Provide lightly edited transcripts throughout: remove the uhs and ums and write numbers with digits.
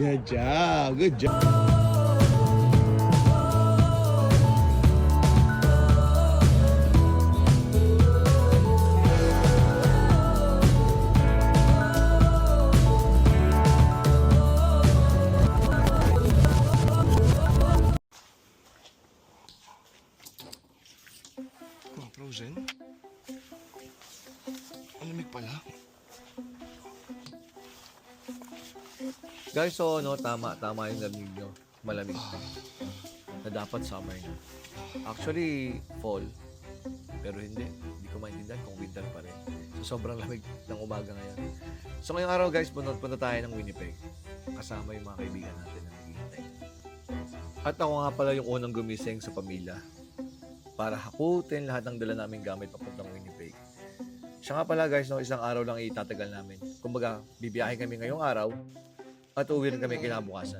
Good job. Good job. Oh, frozen? Ang lamig pala. Guys, so tama yung lamig nyo. Malamig na. Na dapat summer na. Actually, fall. Pero hindi ko maintindihan kung winter pa rin. So, sobrang lamig ng umaga ngayon. So, ngayong araw guys, punta tayo ng Winnipeg. Kasama yung mga kaibigan natin na naghihintay. At ako nga pala yung unang gumising sa pamilya para hakutin lahat ng dala naming gamit papuntang Winnipeg. Siya nga pala guys, isang araw lang itatagal namin. Kumbaga, bibiyahe kami ngayong araw at uwi rin kami kinabukasan.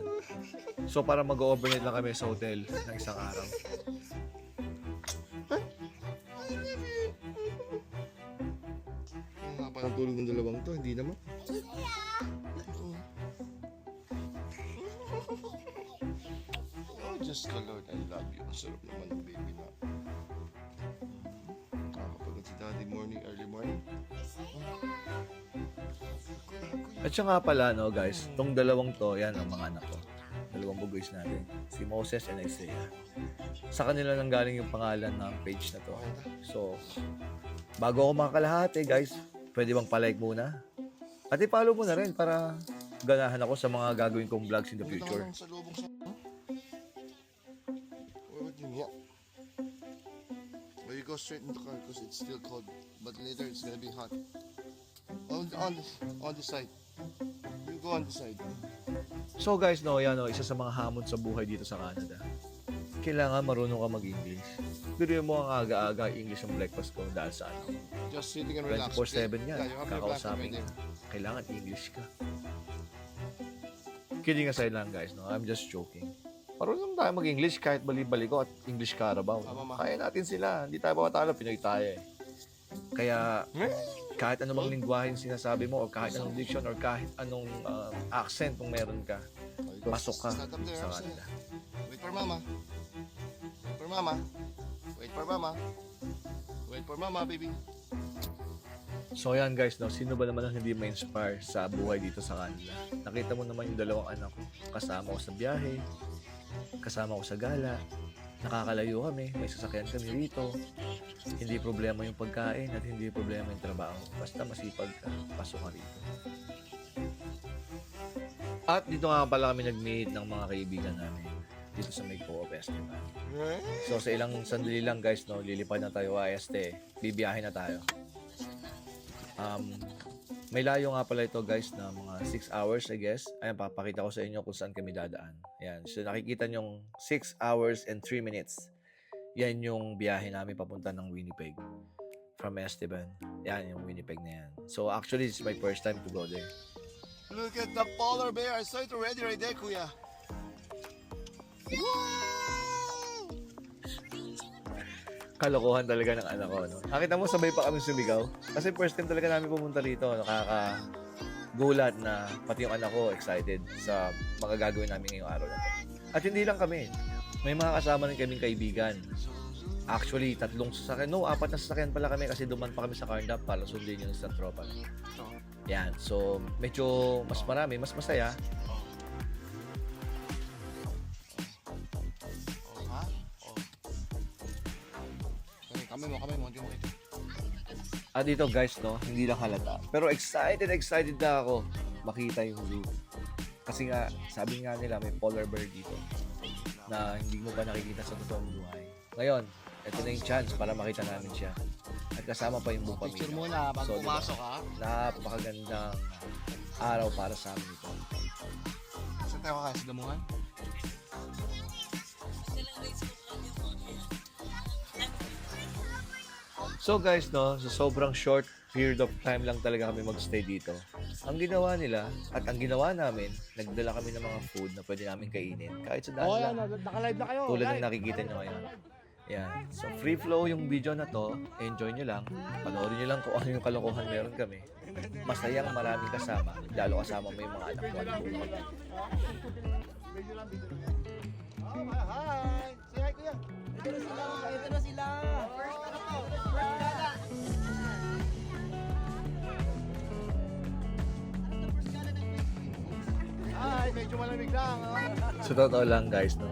So para mag-overnight lang kami sa hotel ng isang araw. Ang haba ng tulog ng dalawang to, hindi naman. Oh, just the Lord, I love you. Ang sarap naman ng baby na. Nakakapagod si daddy early morning. At siya nga pala, guys, tong dalawang to, yan ang mga anak ko. Dalawang bugoys natin. Si Moses and Isaiah. Sa kanila nang galing yung pangalan ng page na to. So, bago ako makakalahati, guys, pwede bang palike muna? At i-follow mo na rin para ganahan ako sa mga gagawin kong vlogs in the future. Sa lubong sa... Where would you meet? Well, you go straight in the car because it's still cold. But later it's gonna be hot. On the side. You go on the side. So guys, isa sa mga hamon sa buhay dito sa Canada. Kailangan marunong ka mag-English. Pero mo ang aga-aga English ang breakfast ko dahil sa Just sitting and relax. 24/7 yan. Yeah, you have your Kakausapin. black and Kailangan English ka. Kidding aside lang guys, I'm just joking. Marunong tayo mag-English kahit bali-bali ko at English Carabao. Kaya natin sila. Hindi tayo matalo, Pinoy tayo eh. Kaya kahit anong lingwahe yung sinasabi mo o kahit anong diction or kahit anong accent kung meron ka, pasok ka sa kanila. Wait for mama. Wait for mama. Wait for mama. Wait for mama, baby. So yan guys, sino ba naman ang hindi ma-inspire sa buhay dito sa kanila? Nakita mo naman yung dalawang anak ko. Kasama ko sa biyahe, kasama ko sa gala, nakakalayo kami, may sasakyan kami rito. Hindi problema yung pagkain at hindi problema yung trabaho. Basta masipag ka, pasok ka rito. At dito nga pala kami nag-meet ng mga kaibigan namin dito sa may Co-op Festival. So sa ilang sandali lang guys, lilipad na tayo AST. Bibiyahe na tayo. May layo nga pala ito guys na mga 6 hours I guess. Ayan, papakita ko sa inyo kung saan kami dadaan. Ayan, so nakikita nyong 6 hours and 3 minutes. Yan yung biyahe namin papunta ng Winnipeg. From Esteban. Yan yung Winnipeg na yan. So actually, this is my first time to go there. Look at the polar bear. I saw it already right there, kuya. Kalokohan talaga ng anak ko, Nakita mo, sabay pa kami sumigaw. Kasi first time talaga namin pumunta rito. Nakakagulat na pati yung anak ko excited sa mga gagawin namin ngayong araw na to. At hindi lang kami. May mga kasama rin kaming kaibigan. Actually, 3 sasakyan. 4 na sasakyan pala kami kasi duman pa kami sa Carnap para sundin yung isang tropa. Yan. So, medyo mas marami, mas masaya. Kami mo, hindi mo ito. At dito guys, hindi lang halata. Pero excited na ako makita yung zoo. Kasi nga, sabi nga nila may polar bear dito na hindi mo pa nakikita sa totoong buhay. Ngayon, ito na yung chance para makita namin siya. At kasama pa yung buong pamilya. Picture muna bago pumasok ha. Napakagandang araw para sa amin ito. Saan tayo kakain sa damuhan? So guys, sa sobrang short period of time lang talaga kami magstay dito. Ang ginawa nila at ang ginawa namin, nagdala kami ng mga food na pwede namin kainin kahit sa daan lang. Naka-live na kayo. Tulad ng nakikita nyo ngayon. Yan. So, free flow yung video na to. Enjoy nyo lang. Panoorin nyo lang kung ano yung kalokohan meron kami. Masayang maraming kasama. Lalo kasama mo yung mga anak mo. Oh, hi! Say hi, kuya! Ito na sila. Hi! Medyo malamig lang, So, totoo lang guys, no?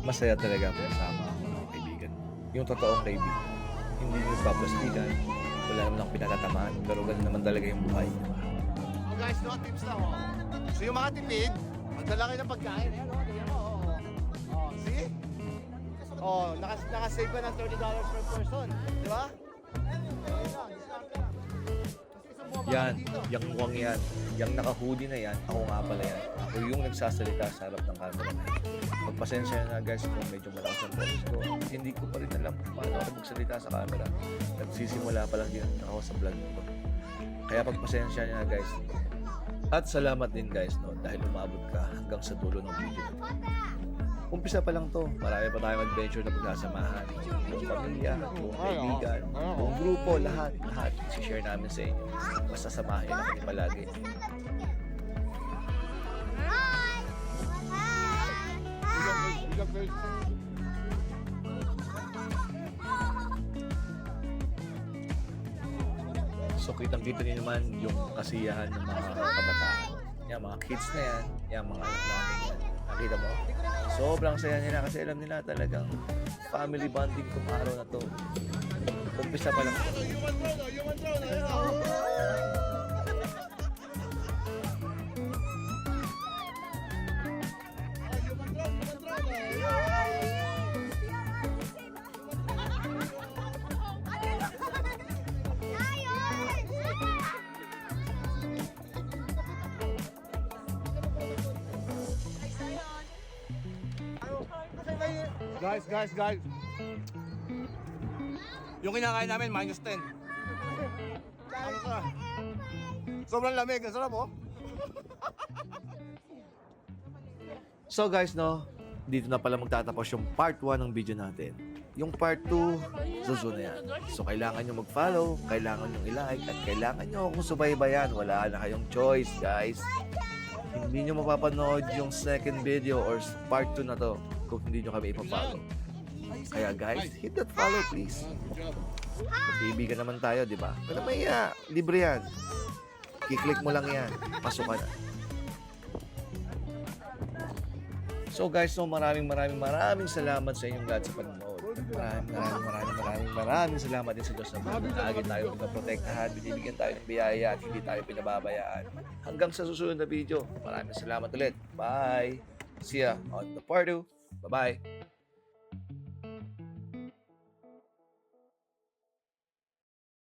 Masaya talaga ang kasama ang mga kaibigan. Yung totoong kaibigan. Hindi nyo paplastikan. Wala naman akong pinatatamaan. Pero ganun naman talaga yung buhay. Oh, guys, no, tips lang, oh. So, yung mga tipid, magdala kayo ng pagkain. Ayan, oh, tingnan mo, oh. See? Oh, nakasave ka ng $30 per person. Di ba? Ayun lang, discount ka lang. Kasi isang buwan Yan, dito. yung mukhang yan, yung naka-hoodie na yan, ako nga pala yan. Ako yung nagsasalita sa harap ng camera na yan. Magpasensya na guys kung medyo malakas ang boses ko. Hindi ko pa rin alam kung paano ako magsalita sa camera. Nagsisimula pa lang din ako sa vlog ko. Kaya pagpasensya na guys. At salamat din guys no, dahil umabot ka hanggang sa dulo ng video na to. Umpisa pa lang to, marami pa tayong adventure na pagsasamahan. Buong pamilya, buong kaibigan, buong grupo, lahat. I-share namin sa inyo. Basta samahin na kami palagi. So kitang-kita niyo naman yung kasiyahan ng mga kabataan. Yung mga kids na yan, yung mga anak namin yan. Nakita mo? Sobrang saya nila kasi alam nila talagang family bonding tong araw na to. Umpisa pa lang. Guys. Yung kinakain namin, -10. Ano ka? Sobrang lamig. Ang sarap, oh. So guys, no, dito na pala magtatapos yung part 1 ng video natin. Yung part 2, susunod na yan. So kailangan nyo mag-follow, kailangan nyo i-like, at kailangan nyo akong subaybayan. Wala na kayong choice, guys. Hindi nyo mapapanood yung second video or part 2 na to kung hindi nyo kami ipapollow. Kaya guys, hit that follow please. Magkaibigan naman tayo, di ba? Pero may libre yan. Kiklik mo lang yan. Pasok ka na. So guys, so maraming salamat sa inyong lahat sa panonood. Maraming salamat din sa Diyos na lagi tayo pinaprotektahan, binibigyan tayo ng biyaya at hindi tayo pinababayaan. Hanggang sa susunod na video, maraming salamat ulit. Bye! See ya on the part 2. Bye-bye!